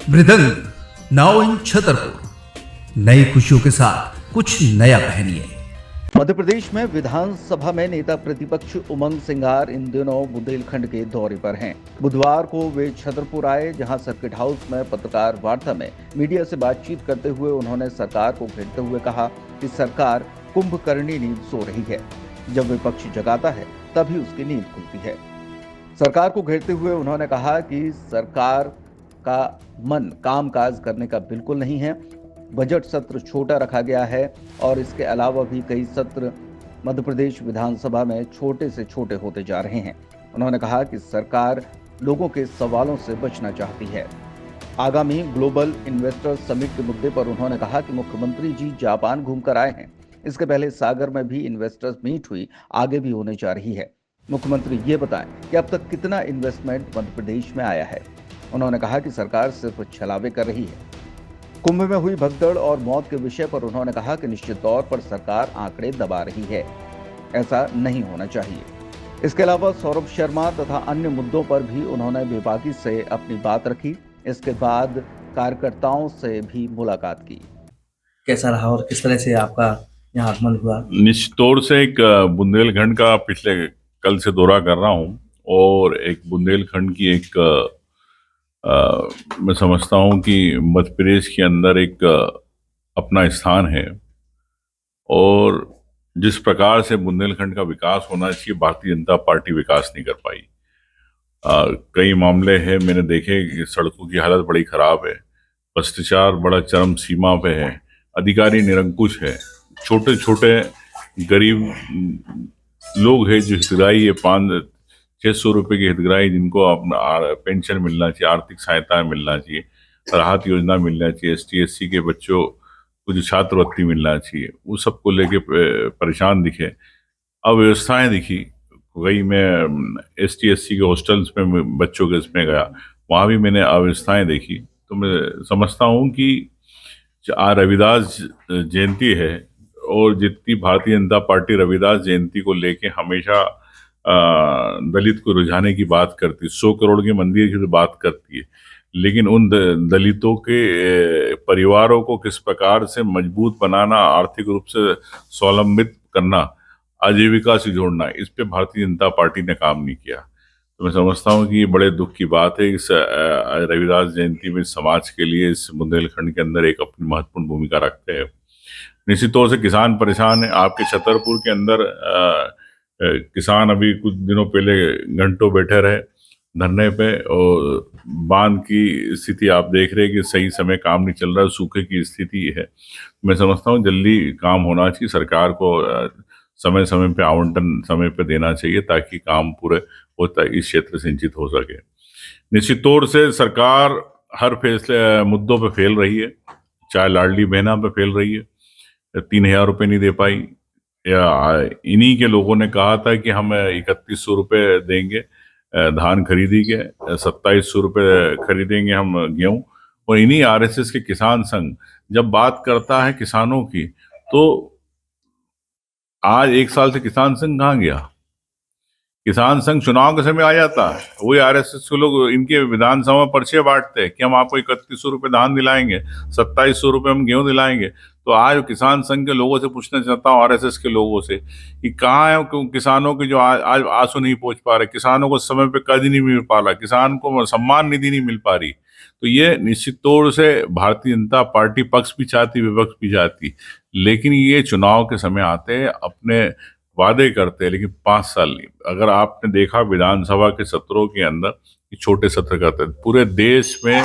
मृदंग now in Chhatarpur, नई खुशियों के साथ कुछ नया पहनिए। मध्य प्रदेश में विधानसभा में नेता प्रतिपक्ष उमंग सिंगार इन दिनों बुंदेलखंड के दौरे पर हैं। बुधवार को वे छतरपुर आए, जहां सर्किट हाउस में पत्रकार वार्ता में मीडिया से बातचीत करते हुए उन्होंने सरकार को घेरते हुए कहा कि सरकार कुंभकर्णी नींद सो रही है। जब विपक्ष जगाता है तभी उसकी नींद खुलती है। सरकार को घेरते हुए उन्होंने कहा कि सरकार का मन कामकाज करने का बिल्कुल नहीं है। बजट सत्र छोटा रखा गया है और इसके अलावा भी कई सत्र मध्य प्रदेश विधानसभा में छोटे से छोटे होते जा रहे हैं। उन्होंने कहा कि सरकार लोगों के सवालों से बचना चाहती है। आगामी ग्लोबल इन्वेस्टर समिट के मुद्दे पर उन्होंने कहा कि मुख्यमंत्री जी जापान घूमकर आए हैं। इसके पहले सागर में भी इन्वेस्टर्स मीट हुई, आगे भी होने जा रही है। मुख्यमंत्री ये बताएं कि अब तक कितना इन्वेस्टमेंट मध्य प्रदेश में आया है। उन्होंने कहा कि सरकार सिर्फ छलावे कर रही है। कुंभ में हुई भगदड़ और मौत के विषय पर उन्होंने कहा कि निश्चित तौर पर सरकार आंकड़े दबा रही है, ऐसा नहीं होना चाहिए। इसके अलावा सौरभ शर्मा तथा अन्य मुद्दों पर भी उन्होंने विभागी से अपनी बात रखी। इसके बाद कार्यकर्ताओं से भी मुलाकात की। कैसा रहा और किस तरह से आपका यहाँ आगमन हुआ? निश्चित तौर से एक बुंदेलखंड का पिछले कल से दौरा कर रहा हूँ और एक बुंदेलखंड की एक मैं समझता हूँ कि मध्य प्रदेश के अंदर एक अपना स्थान है और जिस प्रकार से बुंदेलखंड का विकास होना चाहिए, भारतीय जनता पार्टी विकास नहीं कर पाई। कई मामले हैं मैंने देखे कि सड़कों की हालत बड़ी खराब है, भ्रष्टाचार बड़ा चरम सीमा पे है, अधिकारी निरंकुश है, छोटे छोटे गरीब लोग हैं जो हितग्राही है, 500-600 रुपये की हितग्राही, जिनको अपना पेंशन मिलना चाहिए, आर्थिक सहायता मिलना चाहिए, राहत योजना मिलना चाहिए, ST SC के बच्चों को जो छात्रवृत्ति मिलना चाहिए, वो सबको लेके परेशान दिखे। अव्यवस्थाएं दिखी। वही मैं ST SC के हॉस्टल्स में बच्चों के इसमें गया, वहाँ भी मैंने अव्यवस्थाएं देखी। तो मैं समझता हूँ कि आज रविदास जयंती है और जितनी भारतीय जनता पार्टी रविदास जयंती को लेके हमेशा दलित को रुझाने की बात करती है, 100 करोड़ के मंदिर की तो बात करती है, लेकिन उन दलितों के परिवारों को किस प्रकार से मजबूत बनाना, आर्थिक रूप से स्वावलंबित करना, आजीविका से जोड़ना, इस पे भारतीय जनता पार्टी ने काम नहीं किया। तो मैं समझता हूँ कि ये बड़े दुख की बात है। इस रविदास जयंती में समाज के लिए इस बुंदेलखंड के अंदर एक अपनी महत्वपूर्ण भूमिका रखते हैं। निश्चित तौर से किसान परेशान है। आपके छतरपुर के अंदर किसान अभी कुछ दिनों पहले घंटों बैठे रहे धरने पे और बांध की स्थिति आप देख रहे हैं कि सही समय काम नहीं चल रहा, सूखे की स्थिति है। मैं समझता हूँ जल्दी काम होना चाहिए, सरकार को समय समय पे आवंटन समय पे देना चाहिए ताकि काम पूरे होता है, इस क्षेत्र सिंचित हो सके। निश्चित तौर से सरकार हर फैसले मुद्दों पे फेल रही है, चाहे लाडली बहना पे फेल रही है, 3,000 रुपये नहीं दे पाई, या इन्हीं के लोगों ने कहा था कि हम 3100 रुपये देंगे धान खरीदी के, 2700 रुपये खरीदेंगे हम गेहूँ। और इन्हीं RSS के किसान संघ जब बात करता है किसानों की, तो आज 1 साल से किसान संघ कहाँ गया? किसान संघ चुनाव के समय आ जाता है, वही RSS के लोग इनके विधानसभा में पर्चे बांटते हैं कि हम आपको 3100 रुपये धान दिलाएंगे, 2700 रुपये हम गेहूं दिलाएंगे। तो आज किसान संघ के लोगों से पूछना चाहता हूँ, RSS के लोगों से, कि कहाँ है किसानों के जो आज आंसू नहीं पहुंच पा रहे, किसानों को समय पे कर्ज नहीं मिल पा रहा, किसान को सम्मान निधि नहीं मिल पा रही। तो ये निश्चित तौर से भारतीय जनता पार्टी पक्ष भी चाहती, विपक्ष भी चाहती, लेकिन ये चुनाव के समय आते हैं, अपने वादे करते हैं, लेकिन 5 साल नहीं। अगर आपने देखा विधानसभा के सत्रों के अंदर छोटे सत्र करते हैं, पूरे देश में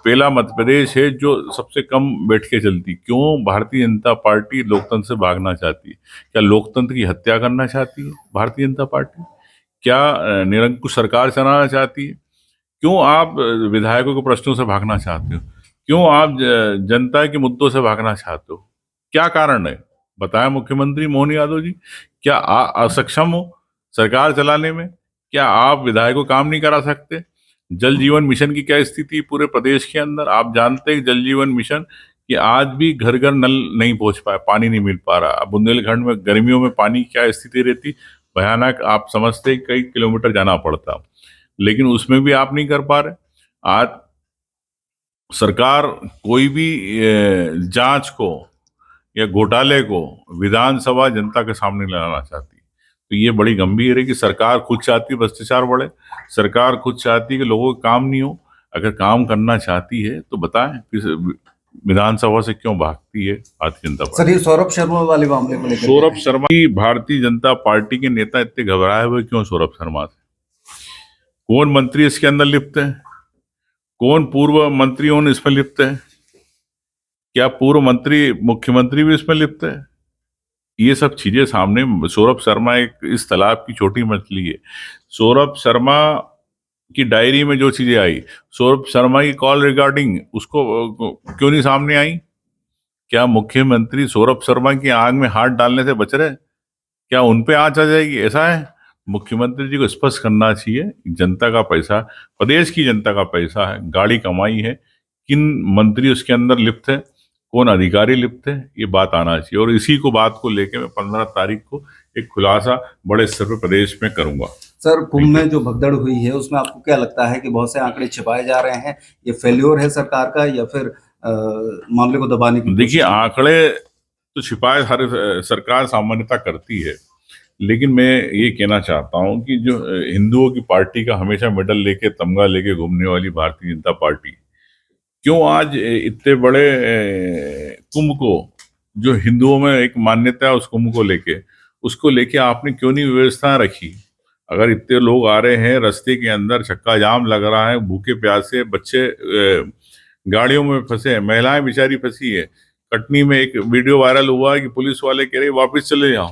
पहला मध्य प्रदेश है जो सबसे कम बैठ के चलती। क्यों? भारतीय जनता पार्टी लोकतंत्र से भागना चाहती है। क्या लोकतंत्र की हत्या करना चाहती है भारतीय जनता पार्टी? क्या निरंकुश सरकार चलाना चाहती है? क्यों आप विधायकों के प्रश्नों से भागना चाहते हो? क्यों आप जनता के मुद्दों से भागना चाहते हो? क्या कारण है? बताएं मुख्यमंत्री मोहन यादव जी। क्या असक्षम हो सरकार चलाने में? क्या आप विधायकों काम नहीं करा सकते? जल जीवन मिशन की क्या स्थिति पूरे प्रदेश के अंदर? आप जानते हैं जल जीवन मिशन कि आज भी घर घर नल नहीं पहुंच पाए, पानी नहीं मिल पा रहा। बुंदेलखंड में गर्मियों में पानी की क्या स्थिति रहती, भयानक। आप समझते कई किलोमीटर जाना पड़ता, लेकिन उसमें भी आप नहीं कर पा रहे। आज सरकार कोई भी जांच को या घोटाले को विधानसभा जनता के सामने लाना चाहती है, तो ये बड़ी गंभीर है कि सरकार खुद चाहती है भ्रष्टाचार बढ़े, सरकार खुद चाहती है कि लोगों का काम नहीं हो। अगर काम करना चाहती है तो बताएं, फिर विधानसभा से क्यों भागती है भारतीय जनता सर पार्टी? ये सौरभ शर्मा वाले मामले को लेकर सौरभ शर्मा की भारतीय जनता पार्टी के नेता इतने घबराए हुए क्यों? सौरभ शर्मा से कौन मंत्री इसके अंदर लिप्त है? कौन पूर्व मंत्रियों ने इसमें लिप्त है? क्या पूर्व मंत्री मुख्यमंत्री भी इसमें लिप्त है? ये सब चीजें सामने। सौरभ शर्मा एक इस तालाब की छोटी मछली है। सौरभ शर्मा की डायरी में जो चीजें आई, सौरभ शर्मा की कॉल रिगार्डिंग उसको क्यों नहीं सामने आई? क्या मुख्यमंत्री सौरभ शर्मा की आग में हाथ डालने से बच रहे? क्या उन पे आंच आ जाएगी? ऐसा है? मुख्यमंत्री जी को स्पष्ट करना चाहिए, जनता का पैसा, प्रदेश की जनता का पैसा है, गाड़ी कमाई है, किन मंत्री उसके अंदर लिप्त है, कौन अधिकारी लिप्त है, ये बात आना चाहिए। और इसी को बात को लेकर मैं 15 तारीख को एक खुलासा बड़े स्तर पर प्रदेश में करूंगा। सर कुंभ में जो भगदड़ हुई है उसमें आपको क्या लगता है कि बहुत से आंकड़े छिपाए जा रहे हैं, ये फेल्योर है सरकार का या फिर मामले को दबाने की? देखिए, आंकड़े तो छिपाए हर सरकार सामान्यता करती है, लेकिन मैं ये कहना चाहता हूं कि जो हिंदुओं की पार्टी का हमेशा मेडल लेके तमगा लेके घूमने वाली भारतीय जनता पार्टी क्यों आज इतने बड़े कुंभ को, जो हिंदुओं में एक मान्यता है उस कुंभ को लेके, उसको लेके आपने क्यों नहीं व्यवस्था रखी? अगर इतने लोग आ रहे हैं, रास्ते के अंदर चक्का जाम लग रहा है, भूखे प्यासे बच्चे गाड़ियों में फंसे हैं, महिलाएं बेचारी फंसी है। कटनी में एक वीडियो वायरल हुआ है कि पुलिस वाले कह रहे वापस चले जाओ।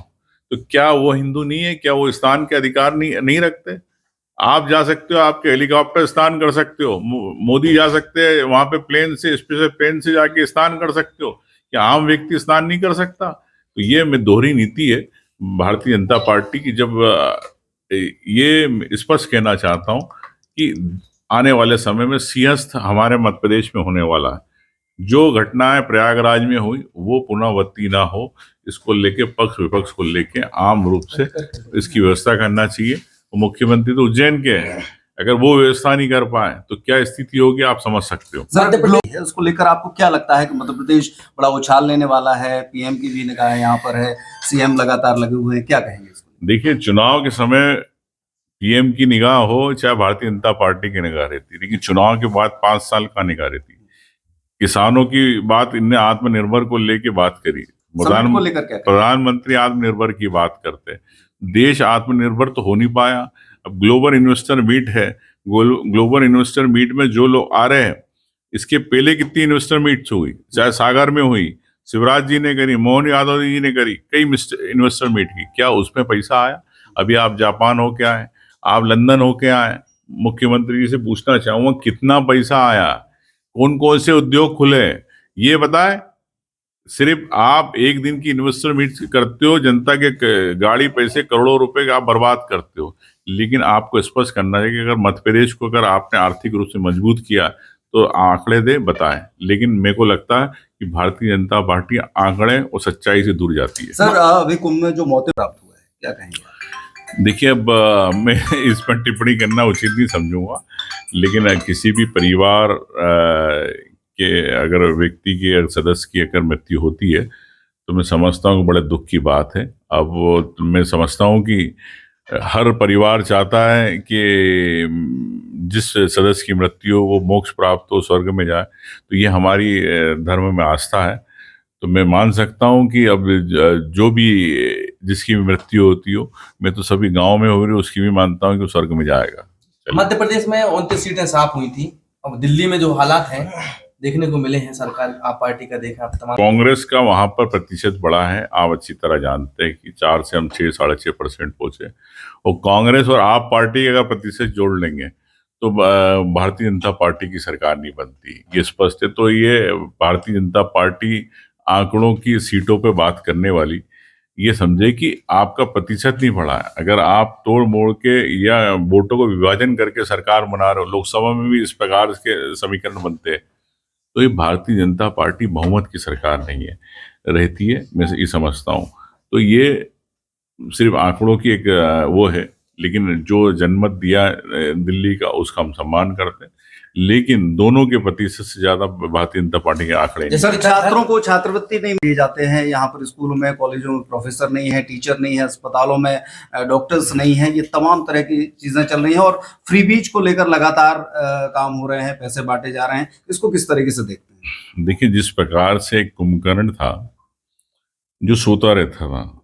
तो क्या वो हिंदू नहीं है? क्या वो स्थान के अधिकार नहीं रखते? आप जा सकते हो, आपके हेलीकॉप्टर स्नान कर सकते हो, मोदी जा सकते हैं वहां पे प्लेन से, स्पेशल प्लेन से जाके स्नान कर सकते हो, क्या आम व्यक्ति स्नान नहीं कर सकता? तो ये में दोहरी नीति है भारतीय जनता पार्टी की। जब ये स्पष्ट कहना चाहता हूं कि आने वाले समय में सिंहस्थ हमारे मध्य प्रदेश में होने वाला है। जो घटनाएं प्रयागराज में हुई वो पुनरावृत्ति ना हो, इसको लेके पक्ष विपक्ष को लेके आम रूप से इसकी व्यवस्था करना चाहिए। मुख्यमंत्री तो उज्जैन के हैं, अगर वो व्यवस्था नहीं कर पाए तो क्या स्थिति होगी आप समझ सकते हो। सर उसको लेकर आपको क्या लगता है कि मध्य प्रदेश बड़ा उछाल लेने वाला है? पीएम की भी निगाह यहाँ पर है, सीएम लगातार लगे हुए हैं, क्या कहेंगे इसको? देखिए, चुनाव के समय पीएम की निगाह हो चाहे भारतीय जनता पार्टी की निगाह रहती है, लेकिन चुनाव के बाद 5 साल का निगाह रहती है। किसानों की बात, इनने आत्मनिर्भर को लेके बात करी, प्रधानमंत्री आत्मनिर्भर की बात करते, देश आत्मनिर्भर तो हो नहीं पाया। अब ग्लोबल इन्वेस्टर मीट है, ग्लोबल इन्वेस्टर मीट में जो लोग आ रहे हैं, इसके पहले कितनी इन्वेस्टर मीट्स हुई, चाहे सागर में हुई, शिवराज जी ने करी, मोहन यादव जी ने करी, कई इन्वेस्टर मीट की, क्या उसमें पैसा आया? अभी आप जापान होके आए, आप लंदन होके आए, मुख्यमंत्री जी से पूछना चाहूंगा कितना पैसा आया, कौन कौन से उद्योग खुले, ये बताएं। सिर्फ आप एक दिन की इन्वेस्टर मीट करते हो, जनता के गाड़ी पैसे करोड़ों रुपए का आप बर्बाद करते हो। लेकिन आपको स्पष्ट करना है कि अगर मध्य प्रदेश को अगर आपने आर्थिक रूप से मजबूत किया तो आंकड़े दे बताएं। लेकिन मेरे को लगता है कि भारतीय जनता पार्टी आंकड़े और सच्चाई से दूर जाती है। सर अभी कुंभ में जो मौतें प्राप्त हुआ है, क्या कहेंगे? देखिए, अब मैं इस पर टिप्पणी करना उचित नहीं समझूंगा, लेकिन किसी भी परिवार के अगर व्यक्ति की अगर सदस्य की अगर मृत्यु होती है तो मैं समझता हूँ बड़े दुख की बात है। अब मैं समझता हूँ कि हर परिवार चाहता है कि जिस सदस्य की मृत्यु हो वो मोक्ष प्राप्त हो, स्वर्ग में जाए। तो ये हमारी धर्म में आस्था है। तो मैं मान सकता हूँ कि अब जो भी जिसकी भी मृत्यु होती हो, मैं तो सभी गांव में हो रही उसकी भी मानता हूँ कि वो स्वर्ग में जाएगा। मध्य प्रदेश में 29 सीटें साफ हुई थी। अब दिल्ली में जो हालात हैं देखने को मिले हैं, सरकार आप पार्टी का देखा आप तमाम, कांग्रेस का वहां पर प्रतिशत बढ़ा है, आप अच्छी तरह जानते हैं कि 4 से हम 6-6.5% पहुंचे। और कांग्रेस और आप पार्टी अगर प्रतिशत जोड़ लेंगे तो भारतीय जनता पार्टी की सरकार नहीं बनती, ये स्पष्ट है। तो ये भारतीय जनता पार्टी आंकड़ों की सीटों पे बात करने वाली, ये समझे कि आपका प्रतिशत नहीं बढ़ा है। अगर आप तोड़ मोड़ के या वोटों को विभाजन करके सरकार बना रहे हो, लोकसभा में भी इस प्रकार के समीकरण बनते हैं, तो ये भारतीय जनता पार्टी बहुमत की सरकार नहीं है, रहती है, मैं ये समझता हूँ। तो ये सिर्फ आंकड़ों की एक वो है, लेकिन जो जनमत दिया दिल्ली का उसका हम सम्मान करते हैं। लेकिन दोनों के प्रतिशत से ज्यादा भारतीय जनता पार्टी के आंकड़े हैं। सर, छात्रों को छात्रवृत्ति नहीं दिए जाते हैं यहाँ पर, स्कूलों में कॉलेजों में प्रोफेसर नहीं है, टीचर नहीं है, अस्पतालों में डॉक्टर्स नहीं है, ये तमाम तरह की चीजें चल रही हैं और फ्री बीज को लेकर लगातार काम हो रहे हैं, पैसे बांटे जा रहे हैं। इसको किस तरीके से देखते हैं? देखिए, जिस प्रकार से कुंभकर्ण था जो सोता रहता था,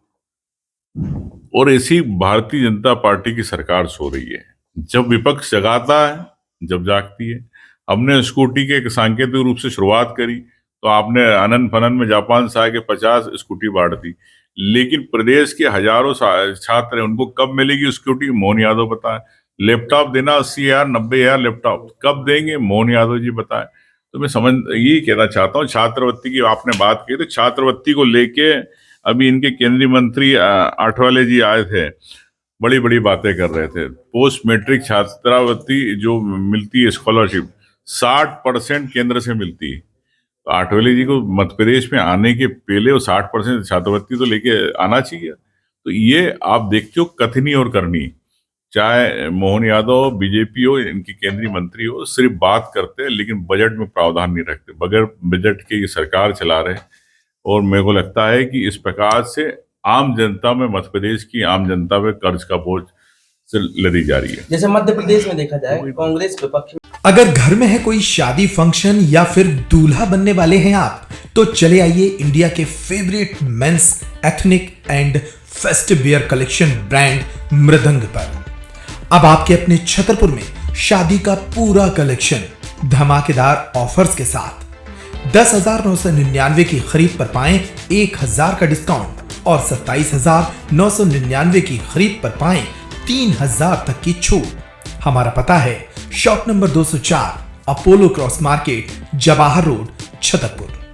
और ऐसी भारतीय जनता पार्टी की सरकार सो रही है। जब विपक्ष जगाता है, जब जागती है। हमने स्कूटी के सांकेतिक रूप से शुरुआत करी तो आपने अनन फनन में जापान से आके 50 स्कूटी बांट दी, लेकिन प्रदेश के हजारों छात्र हैं, उनको कब मिलेगी स्कूटी? मोहन यादव बताएं। लैपटॉप देना 80,000 90,000 लैपटॉप कब देंगे? मोहन यादव जी बताएं। तो मैं यही कहना चाहता हूँ, छात्रवृत्ति की आपने बात की, तो छात्रवृत्ति को लेके अभी इनके केंद्रीय मंत्री आठवले जी आए थे, बड़ी बड़ी बातें कर रहे थे। पोस्ट मैट्रिक छात्रवृत्ति जो मिलती है स्कॉलरशिप 60% केंद्र से मिलती है। तो आठवले जी को मध्य प्रदेश में आने के पहले वो 60% छात्रवृत्ति तो लेके आना चाहिए। तो ये आप देखते हो कथनी और करनी, चाहे मोहन यादव बीजेपी हो, इनकी केंद्रीय मंत्री हो, सिर्फ बात करते हैं लेकिन बजट में प्रावधान नहीं रखते। बगैर बजट के ये सरकार चला रहे हैं और मेरे को लगता है कि इस प्रकार से आम जनता में, मध्य प्रदेश की आम जनता में कर्ज का बोझ से लदी जा रही है। जैसे मध्य प्रदेश में देखा जाए, कांग्रेस विपक्ष में अगर घर में है कोई शादी फंक्शन या फिर दूल्हा बनने वाले हैं आप, तो चले आइए इंडिया के favourite men's ethnic and festive wear collection brand Mridang पर। अब आपके अपने छतरपुर में शादी का पूरा कलेक्शन धमाकेदार ऑफर्स के साथ 10,999 की खरीद पर पाएं 1,000 का डिस्काउंट और 27,999 की खरीद पर पाएं 3,000 तक की छूट। हमारा पता है shop number 204 Apollo cross market, Jawahar road, Chhatarpur.